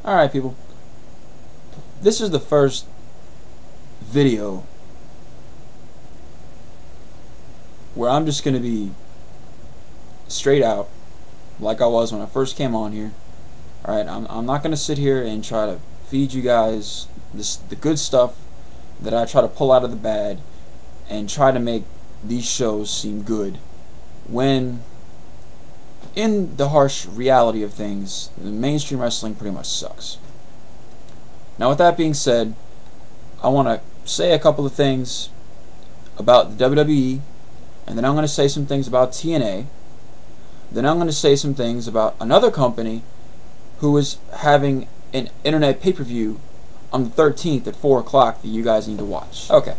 Alright, people. This is the first video where I'm just going to be straight out like I was when I first came on here. Alright, I'm not going to sit here and try to feed you guys the good stuff that I try to pull out of the bad and try to make these shows seem good, when in the harsh reality of things, the mainstream wrestling pretty much sucks. Now, with that being said, I want to say a couple of things about the WWE, and then I'm going to say some things about TNA. Then I'm going to say some things about another company who is having an internet pay-per-view on the 13th at 4 o'clock that you guys need to watch. Okay.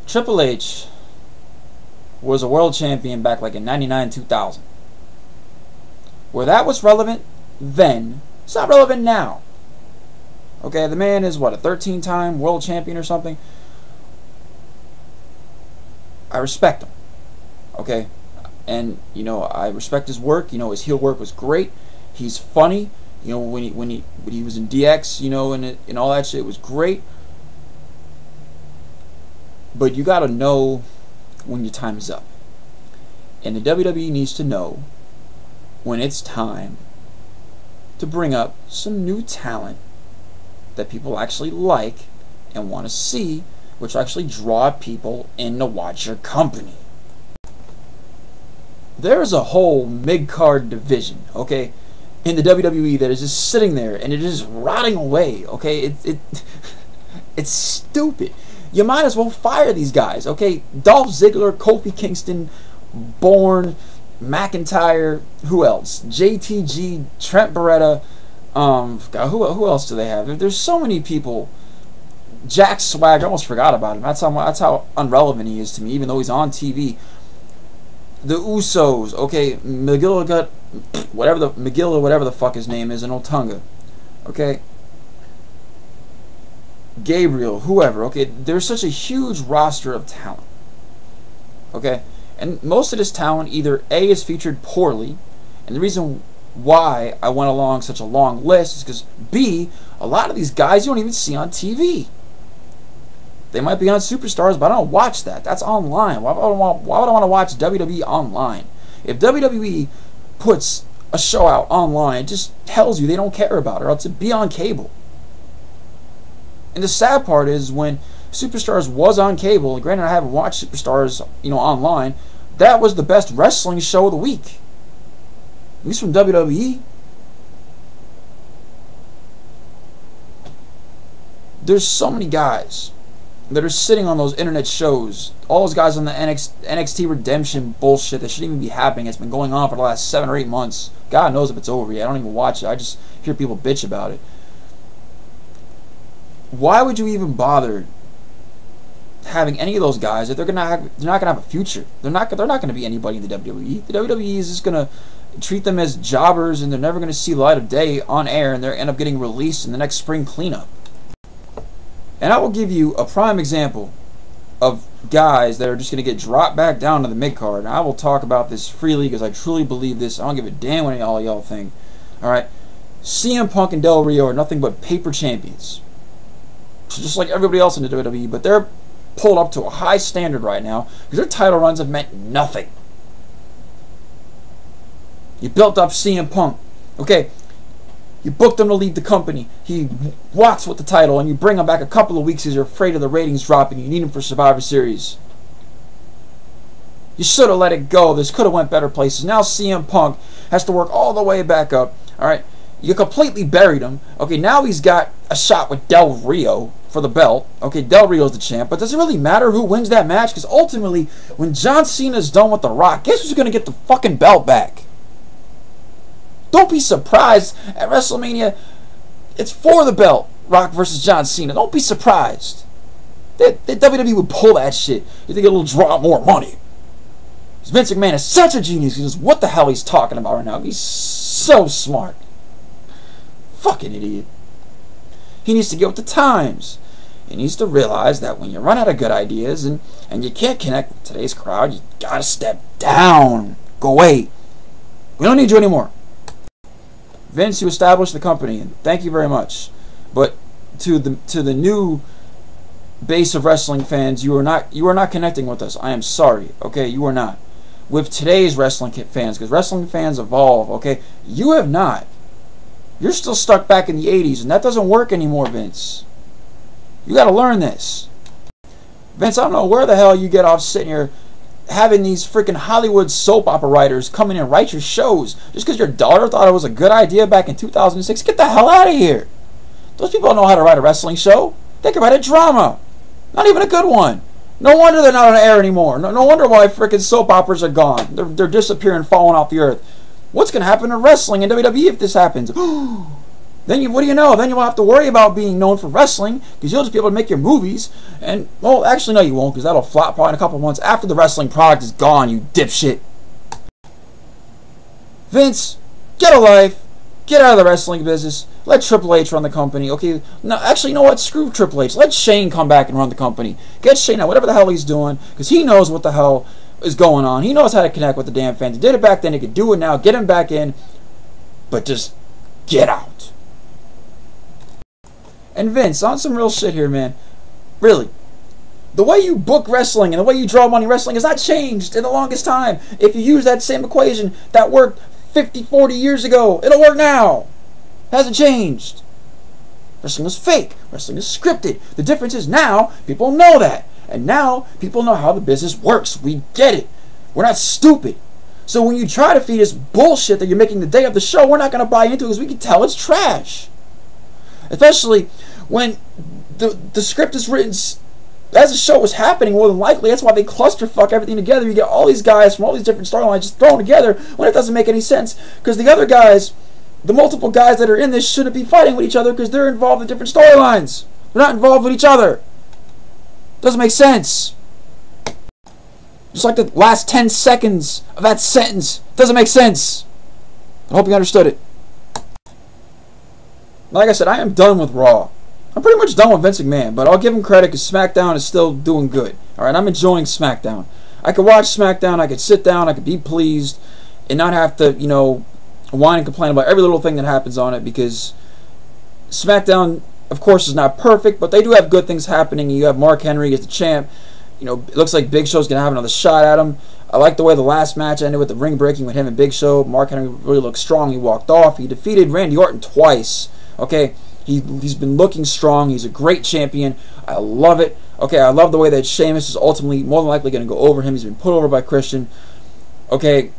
Triple H was a world champion back like in 99, 2000. Where that was relevant then, it's not relevant now. Okay, the man is what, a 13-time world champion or something? I respect him. Okay? And, you know, I respect his work. You know, his heel work was great. He's funny. You know, when he was in DX, you know, and all that shit was great. But you gotta know when your time is up. And the WWE needs to know when it's time to bring up some new talent that people actually like and want to see, which actually draw people in to watch your company. There's a whole mid-card division, okay, in the WWE that is just sitting there and it is rotting away, okay? It's stupid. You might as well fire these guys, okay? Dolph Ziggler, Kofi Kingston, Bourne, McIntyre, who else? JTG, Trent Beretta, God, who else do they have? There's so many people. Jack Swagger, I almost forgot about him. That's how irrelevant he is to me, even though he's on TV. The Usos, okay, McGill, whatever the fuck his name is, in Otunga, okay? Gabriel, whoever, okay? There's such a huge roster of talent, okay? And most of this talent either A, is featured poorly, and the reason why I went along such a long list is because B, a lot of these guys you don't even see on TV. They might be on Superstars, but I don't watch that. That's online. Why would I want to watch WWE online? If WWE puts a show out online, it just tells you they don't care about it, or else it'd be on cable. And the sad part is when Superstars was on cable, and granted I haven't watched Superstars, you know, online, that was the best wrestling show of the week. At least from WWE. There's so many guys that are sitting on those internet shows. All those guys on the NXT Redemption bullshit that shouldn't even be happening. It's been going on for the last 7 or 8 months. God knows if it's over yet. I don't even watch it. I just hear people bitch about it. Why would you even bother having any of those guys if they're not gonna have a future? They're not gonna be anybody in the WWE. The WWE is just gonna treat them as jobbers, and they're never gonna see the light of day on air, and they end up getting released in the next spring cleanup. And I will give you a prime example of guys that are just gonna get dropped back down to the mid card. And I will talk about this freely because I truly believe this. I don't give a damn what all y'all think. All right, CM Punk and Del Rio are nothing but paper champions, just like everybody else in the WWE, but they're pulled up to a high standard right now because their title runs have meant nothing. You built up CM Punk, okay? You booked him to leave the company. He walks with the title, and you bring him back a couple of weeks because you're afraid of the ratings dropping. You need him for Survivor Series. You should have let it go. This could have went better places. Now CM Punk has to work all the way back up. All right, you completely buried him. Okay, now he's got a shot with Del Rio for the belt. Okay, Del Rio's the champ, but does it really matter who wins that match? Because ultimately, when John Cena's done with The Rock, guess who's going to get the fucking belt back? Don't be surprised at WrestleMania. It's for the belt, Rock versus John Cena. Don't be surprised. The WWE would pull that shit. You think it'll draw more money? Vince McMahon is such a genius. He knows what the hell he's talking about right now. He's so smart. Fucking idiot. He needs to get with the times. He needs to realize that when you run out of good ideas and you can't connect with today's crowd, you gotta step down. Go away. We don't need you anymore. Vince, you established the company, and thank you very much. But to the new base of wrestling fans, you are not connecting with us. I am sorry. Okay, you are not. With today's wrestling fans, because wrestling fans evolve. Okay, you have not. You're still stuck back in the 80s, and that doesn't work anymore, Vince. You got to learn this. Vince, I don't know where the hell you get off sitting here having these freaking Hollywood soap opera writers come in and write your shows just because your daughter thought it was a good idea back in 2006. Get the hell out of here. Those people don't know how to write a wrestling show. They can write a drama. Not even a good one. No wonder they're not on air anymore. No wonder why freaking soap operas are gone. They're disappearing, falling off the earth. What's going to happen to wrestling and WWE if this happens? Then what do you know? Then you won't have to worry about being known for wrestling because you'll just be able to make your movies. And, well, actually, no, you won't because that'll flop probably in a couple months after the wrestling product is gone, you dipshit. Vince, get a life. Get out of the wrestling business. Let Triple H run the company. Okay, no, actually, you know what? Screw Triple H. Let Shane come back and run the company. Get Shane out, whatever the hell he's doing, because he knows what the hell is going on. He knows how to connect with the damn fans. He did it back then. He could do it now. Get him back in, but just get out. And Vince, on some real shit here, man. Really. The way you book wrestling and the way you draw money wrestling has not changed in the longest time. If you use that same equation that worked 50, 40 years ago, it'll work now. It hasn't changed. Wrestling is fake. Wrestling is scripted. The difference is now people know that. And now people know how the business works. We get it. We're not stupid. So when you try to feed us bullshit that you're making the day of the show, we're not going to buy into it because we can tell it's trash. Especially when the script is written as the show was happening, more than likely. That's why they clusterfuck everything together. You get all these guys from all these different storylines just thrown together when it doesn't make any sense. Because the other guys, the multiple guys that are in this shouldn't be fighting with each other because they're involved in different storylines. They're not involved with each other. Doesn't make sense. Just like the last 10 seconds of that sentence. Doesn't make sense. I hope you understood it. Like I said, I am done with Raw. I'm pretty much done with Vince McMahon, but I'll give him credit because SmackDown is still doing good. Alright, I'm enjoying SmackDown. I could watch SmackDown, I could sit down, I could be pleased, and not have to, you know, whine and complain about every little thing that happens on it, because SmackDown, of course, is not perfect, but they do have good things happening. You have Mark Henry as the champ. You know, it looks like Big Show's going to have another shot at him. I like the way the last match ended with the ring breaking with him and Big Show. Mark Henry really looked strong. He walked off. He defeated Randy Orton twice. Okay, he's been looking strong. He's a great champion. I love it. Okay, I love the way that Sheamus is ultimately more than likely going to go over him. He's been put over by Christian. Okay,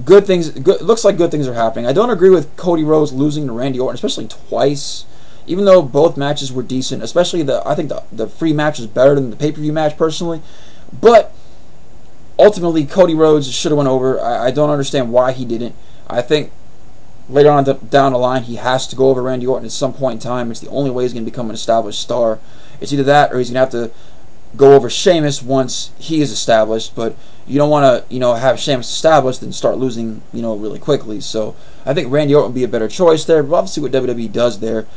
good things. Looks like good things are happening. I don't agree with Cody Rhodes losing to Randy Orton, especially twice. Even though both matches were decent, especially I think the free match was better than the pay-per-view match personally. But ultimately, Cody Rhodes should have went over. I don't understand why he didn't. I think later on down the line, he has to go over Randy Orton at some point in time. It's the only way he's going to become an established star. It's either that or he's going to have to go over Sheamus once he is established. But you don't want to, have Sheamus established and start losing, really quickly. So I think Randy Orton would be a better choice there. But we'll have to see what WWE does there.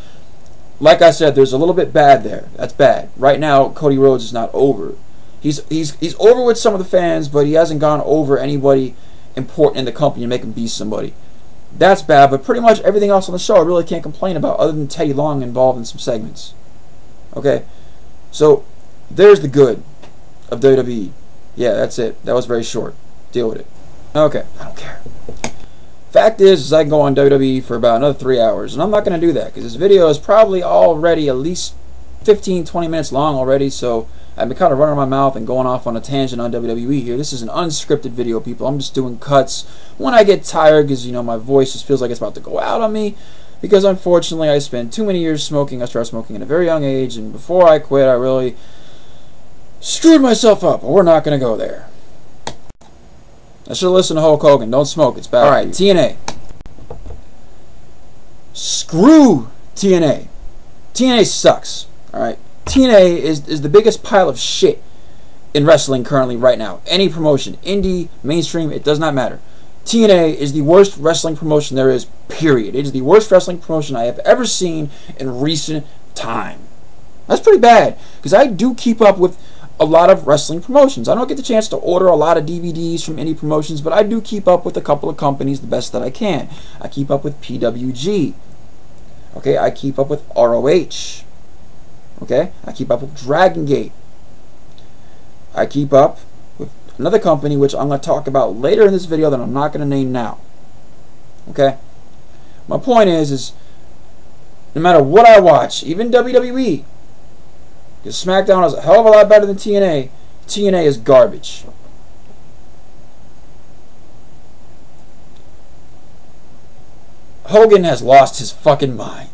Like I said, there's a little bit bad there. That's bad. Right now, Cody Rhodes is not over. He's over with some of the fans, but he hasn't gone over anybody important in the company to make him be somebody. That's bad, but pretty much everything else on the show I really can't complain about, other than Teddy Long involved in some segments. Okay? So, there's the good of WWE. Yeah, that's it. That was very short. Deal with it. Okay, I don't care. Fact is I can go on WWE for about another 3 hours, and I'm not going to do that because this video is probably already at least 15-20 minutes long already, so I've been kind of running my mouth and going off on a tangent on WWE here. This is an unscripted video, people. I'm just doing cuts when I get tired because, my voice just feels like it's about to go out on me because, unfortunately, I spent too many years smoking. I started smoking at a very young age, and before I quit, I really screwed myself up, but we're not going to go there. I should listen to Hulk Hogan. Don't smoke. It's bad. Alright, TNA. Screw TNA. TNA sucks. Alright. TNA is the biggest pile of shit in wrestling currently right now. Any promotion. Indie, mainstream, it does not matter. TNA is the worst wrestling promotion there is, period. It is the worst wrestling promotion I have ever seen in recent time. That's pretty bad. Because I do keep up with a lot of wrestling promotions. I don't get the chance to order a lot of DVDs from any promotions, but I do keep up with a couple of companies the best that I can. I keep up with PWG. Okay, I keep up with ROH. Okay, I keep up with Dragon Gate. I keep up with another company which I'm going to talk about later in this video that I'm not going to name now. Okay, my point is no matter what I watch, even WWE, because SmackDown is a hell of a lot better than TNA, TNA is garbage. Hogan has lost his fucking mind.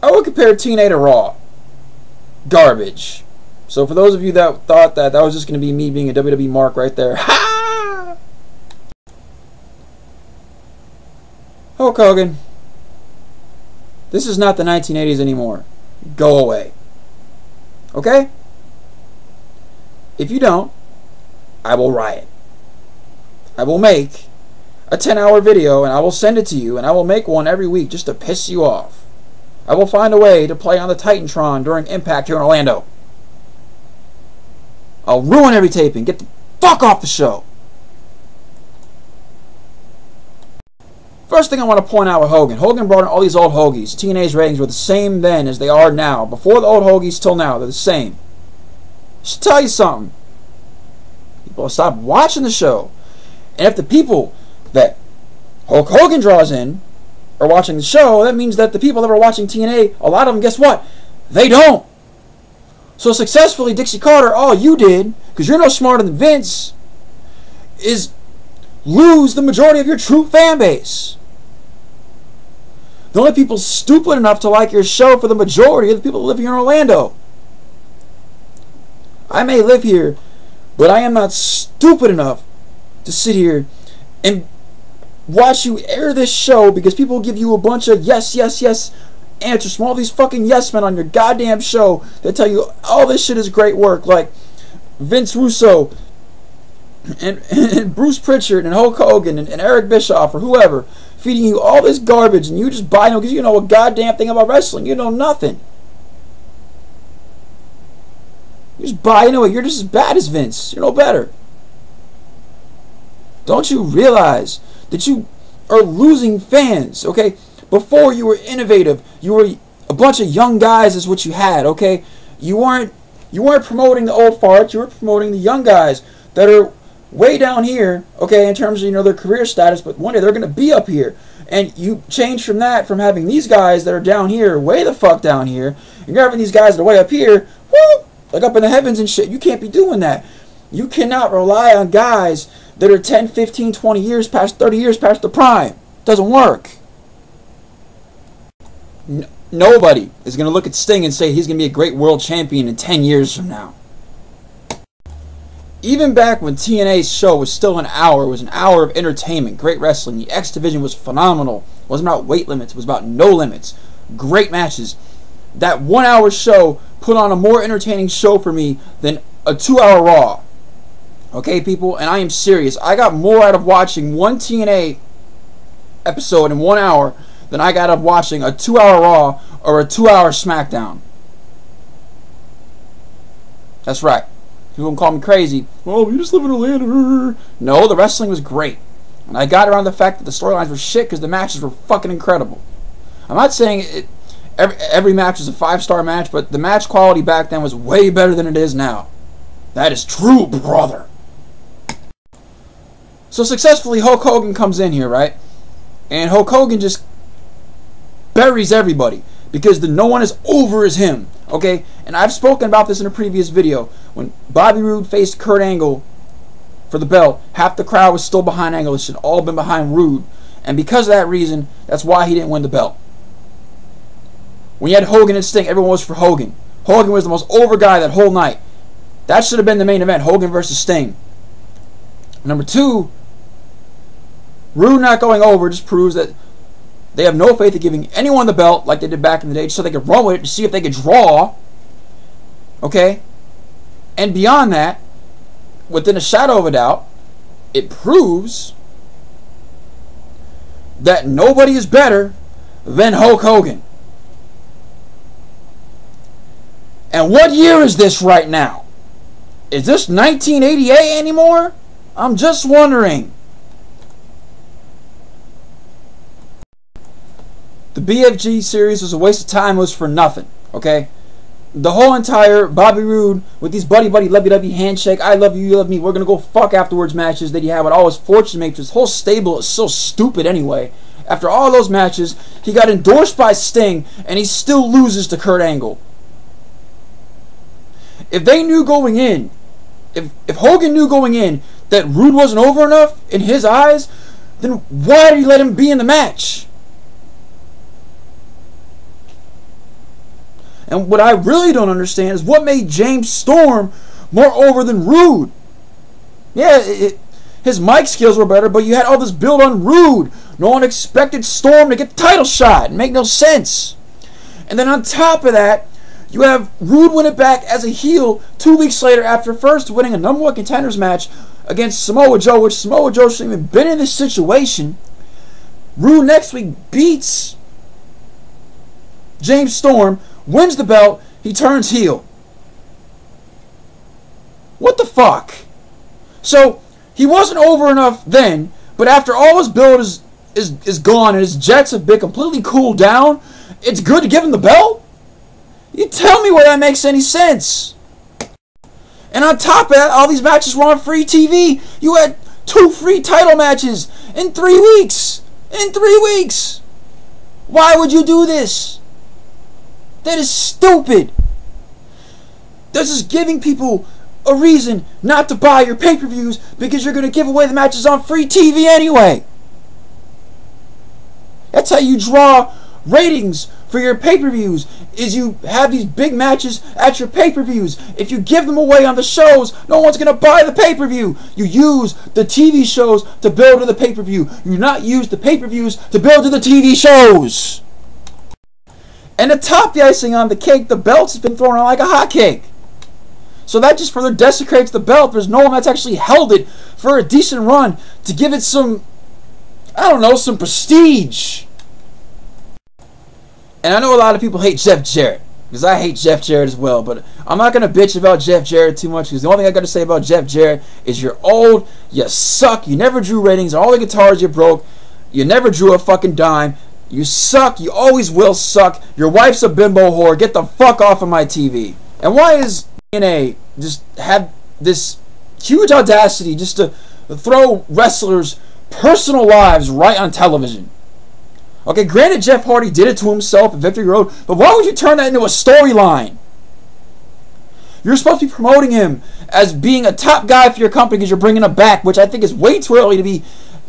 I would compare TNA to Raw. Garbage. So for those of you that thought that was just going to be me being a WWE mark right there, ha! Hulk Hogan, this is not the 1980s anymore. Go away. Okay? If you don't, I will riot. I will make a 10-hour video and I will send it to you, and I will make one every week just to piss you off. I will find a way to play on the Titantron during Impact here in Orlando. I'll ruin every taping. Get the fuck off the show. First thing I want to point out with Hogan. Hogan brought in all these old Hoagies. TNA's ratings were the same then as they are now. Before the old Hoagies till now, they're the same. Should tell you something. People stop watching the show. And if the people that Hulk Hogan draws in are watching the show, that means that the people that are watching TNA, a lot of them, guess what? They don't. So successfully, Dixie Carter, all you did, because you're no smarter than Vince, is lose the majority of your true fan base. The only people stupid enough to like your show for the majority are the people that live here in Orlando. I may live here, but I am not stupid enough to sit here and watch you air this show because people give you a bunch of yes, yes, yes answers from all these fucking yes men on your goddamn show that tell you all this shit is great work, like Vince Russo and Bruce Pritchard and Hulk Hogan and Eric Bischoff or whoever feeding you all this garbage, and you just buy it because you know a goddamn thing about wrestling. You know nothing. You just buy into it. You're just as bad as Vince. You're no better. Don't you realize that you are losing fans, okay? Before you were innovative, you were a bunch of young guys is what you had, okay? You weren't promoting the old farts, you were promoting the young guys that are way down here, okay, in terms of, you know, their career status, but one day they're going to be up here. And you change from that, from having these guys that are down here, way the fuck down here, and you're having these guys that are way up here, woo, like up in the heavens and shit. You can't be doing that. You cannot rely on guys that are 10, 15, 20 years past, 30 years past the prime. It doesn't work. Nobody is going to look at Sting and say he's going to be a great world champion in 10 years from now. Even back when TNA's show was still an hour, it was an hour of entertainment, great wrestling. The X Division was phenomenal. It wasn't about weight limits, it was about no limits. Great matches. That 1 hour show put on a more entertaining show for me than a 2-hour Raw. Okay, people? And I am serious. I got more out of watching one TNA episode in 1 hour than I got out of watching a 2-hour Raw or a 2-hour SmackDown. That's right. People can call me crazy. Oh, you just live in Orlando. No, the wrestling was great. And I got around the fact that the storylines were shit because the matches were fucking incredible. I'm not saying every match was a 5-star match, but the match quality back then was way better than it is now. That is true, brother. So successfully, Hulk Hogan comes in here, right? And Hulk Hogan just buries everybody because no one is over as him. Okay? And I've spoken about this in a previous video. When Bobby Roode faced Kurt Angle for the belt, half the crowd was still behind Angle. It should all been behind Roode. And because of that reason, that's why he didn't win the belt. When you had Hogan and Sting, everyone was for Hogan. Hogan was the most over guy that whole night. That should have been the main event, Hogan versus Sting. Number 2, Roode not going over just proves that they have no faith in giving anyone the belt like they did back in the day so they could run with it to see if they could draw. Okay? And beyond that, within a shadow of a doubt, it proves that nobody is better than Hulk Hogan. And what year is this right now? Is this 1988 anymore? I'm just wondering. The BFG series was a waste of time. It was for nothing, okay? The whole entire Bobby Roode with these buddy-buddy lovey-dovey handshake, I love you, you love me, we're going to go fuck afterwards matches that he had with all his Fortune mates. His whole stable is so stupid anyway. After all those matches, he got endorsed by Sting, and he still loses to Kurt Angle. If they knew going in, if Hogan knew going in that Roode wasn't over enough in his eyes, then why did he let him be in the match? And what I really don't understand is what made James Storm more over than Roode. Yeah, his mic skills were better, but you had all this build on Roode. No one expected Storm to get the title shot. It made no sense. And then on top of that, you have Roode win it back as a heel 2 weeks later after first winning a number one contenders match against Samoa Joe, which Samoa Joe shouldn't even been in this situation. Roode next week beats James Storm, wins the belt, he turns heel. What the fuck? So, he wasn't over enough then, but after all his build is gone and his jets have been completely cooled down, it's good to give him the belt? You tell me where that makes any sense. And on top of that, all these matches were on free TV. You had 2 free title matches in 3 weeks. In 3 weeks. Why would you do this? That is stupid. This is giving people a reason not to buy your pay-per-views because you're going to give away the matches on free TV anyway. That's how you draw ratings for your pay-per-views, is you have these big matches at your pay-per-views. If you give them away on the shows, no one's going to buy the pay-per-view. You use the TV shows to build to the pay-per-view. You do not use the pay-per-views to build to the TV shows. And to top the icing on the cake, the belts has been thrown on like a hotcake. So that just further desecrates the belt. There's no one that's actually held it for a decent run to give it some, I don't know, some prestige. And I know a lot of people hate Jeff Jarrett, because I hate Jeff Jarrett as well, but I'm not going to bitch about Jeff Jarrett too much, because the only thing I got to say about Jeff Jarrett is you're old, you suck, you never drew ratings, all the guitars you broke, you never drew a fucking dime, you suck, you always will suck, your wife's a bimbo whore, get the fuck off of my TV. And why is TNA just have this huge audacity just to throw wrestlers' personal lives right on television? Okay, granted Jeff Hardy did it to himself at Victory Road, but why would you turn that into a storyline? You're supposed to be promoting him as being a top guy for your company because you're bringing him back, which I think is way too early to be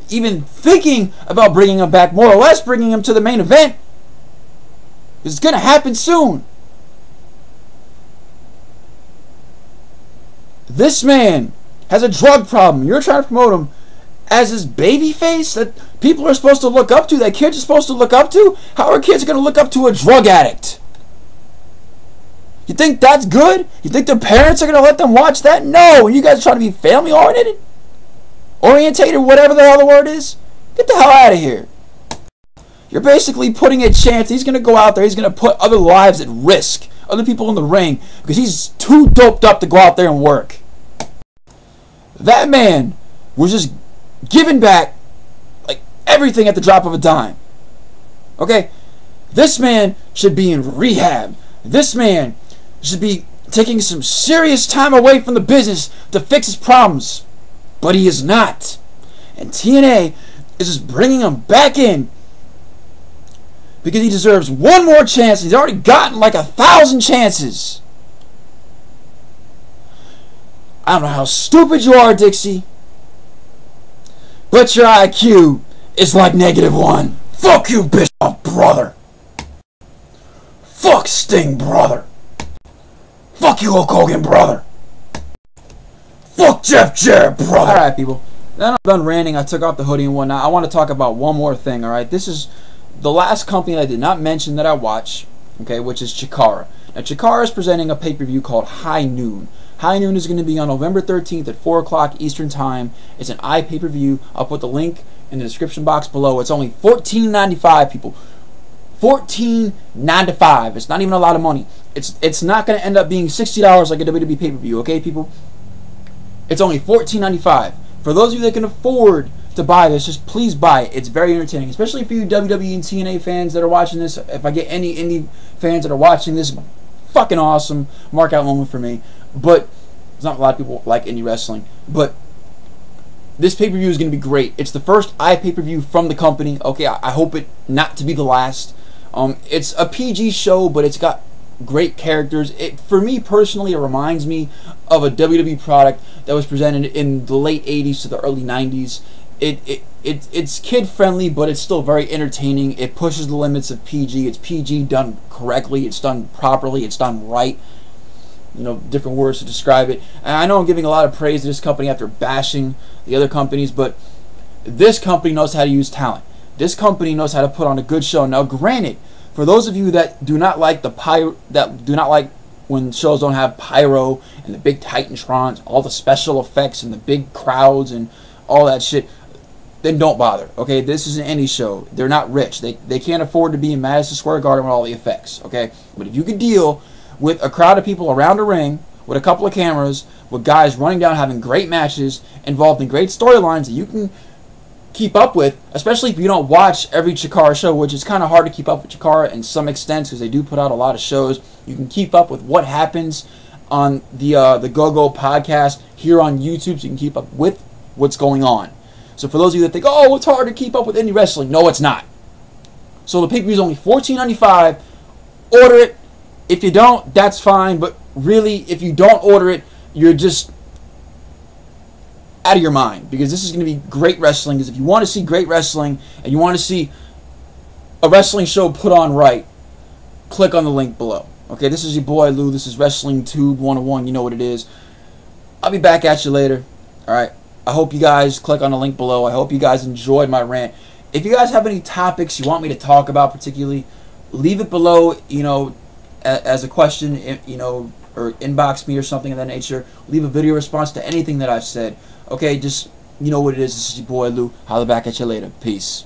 even thinking about bringing him back, more or less bringing him to the main event. It's going to happen soon. This man has a drug problem. You're trying to promote him as his baby face that people are supposed to look up to, that kids are supposed to look up to? How are kids going to look up to a drug addict? You think that's good? You think their parents are going to let them watch that? No. You guys are trying to be family oriented? Orientated, whatever the hell the word is? Get the hell out of here. You're basically putting a chance. He's going to go out there. He's going to put other lives at risk. Other people in the ring. Because he's too doped up to go out there and work. That man was just giving back like everything at the drop of a dime. Okay? This man should be in rehab. This man should be taking some serious time away from the business to fix his problems. But he is not. And TNA is just bringing him back in because he deserves one more chance. He's already gotten like 1,000 chances. I don't know how stupid you are, Dixie, but your IQ is like -1. Fuck you, Bischoff, brother. Fuck Sting, brother. Fuck you, Hulk Hogan, brother. Fuck Jeff Jarrett, brother. Alright, people. Now I'm done ranting. I took off the hoodie and whatnot. I want to talk about one more thing, alright? This is the last company I did not mention that I watch, okay, which is Chikara. Now, Chikara is presenting a pay-per-view called High Noon. High Noon is going to be on November 13th at 4 o'clock Eastern Time. It's an iPay-per-view. I'll put the link in the description box below. It's only $14.95, people. $14.95. It's not even a lot of money. It's not going to end up being $60 like a WWE pay-per-view, okay, people? It's only $14.95. For those of you that can afford to buy this, just please buy it. It's very entertaining, especially for you WWE and TNA fans that are watching this. If I get any indie fans that are watching this, fucking awesome. Mark out moment for me. But there's not a lot of people like indie wrestling. But this pay-per-view is going to be great. It's the first pay-per-view from the company. Okay, I hope it not to be the last. It's a PG show, but it's got great characters. For me personally, it reminds me of a WWE product that was presented in the late 80s to the early 90s. It's kid friendly, but it's still very entertaining. It pushes the limits of PG. It's PG done correctly. It's done properly. It's done right. You know, different words to describe it. And I know I'm giving a lot of praise to this company after bashing the other companies, but this company knows how to use talent. This company knows how to put on a good show. Now, granted, for those of you that do not like when shows don't have pyro and the big Titantrons, all the special effects and the big crowds and all that shit, then don't bother. Okay, this is an indie show. They're not rich. They can't afford to be in Madison Square Garden with all the effects. Okay, but if you could deal with a crowd of people around a ring with a couple of cameras, with guys running down having great matches involved in great storylines that you can keep up with, especially if you don't watch every Chikara show, which is kind of hard to keep up with Chikara in some extent because they do put out a lot of shows. You can keep up with what happens on the Go-Go podcast here on YouTube, so you can keep up with what's going on. So for those of you that think, oh, it's hard to keep up with indie wrestling, no, it's not. So the pay-per-view is only $14.95. Order it. If you don't, that's fine, but really, if you don't order it, you're just out of your mind, because this is going to be great wrestling. Because if you want to see great wrestling and you want to see a wrestling show put on right, click on the link below. Okay, this is your boy Lou. This is Wrestling Tube 101. You know what it is. I'll be back at you later. All right. I hope you guys click on the link below. I hope you guys enjoyed my rant. If you guys have any topics you want me to talk about particularly, leave it below, you know, as a question, you know, or inbox me or something of that nature. Leave a video response to anything that I've said. Okay, just, you know what it is. This is your boy Lou. Holla back at you later. Peace.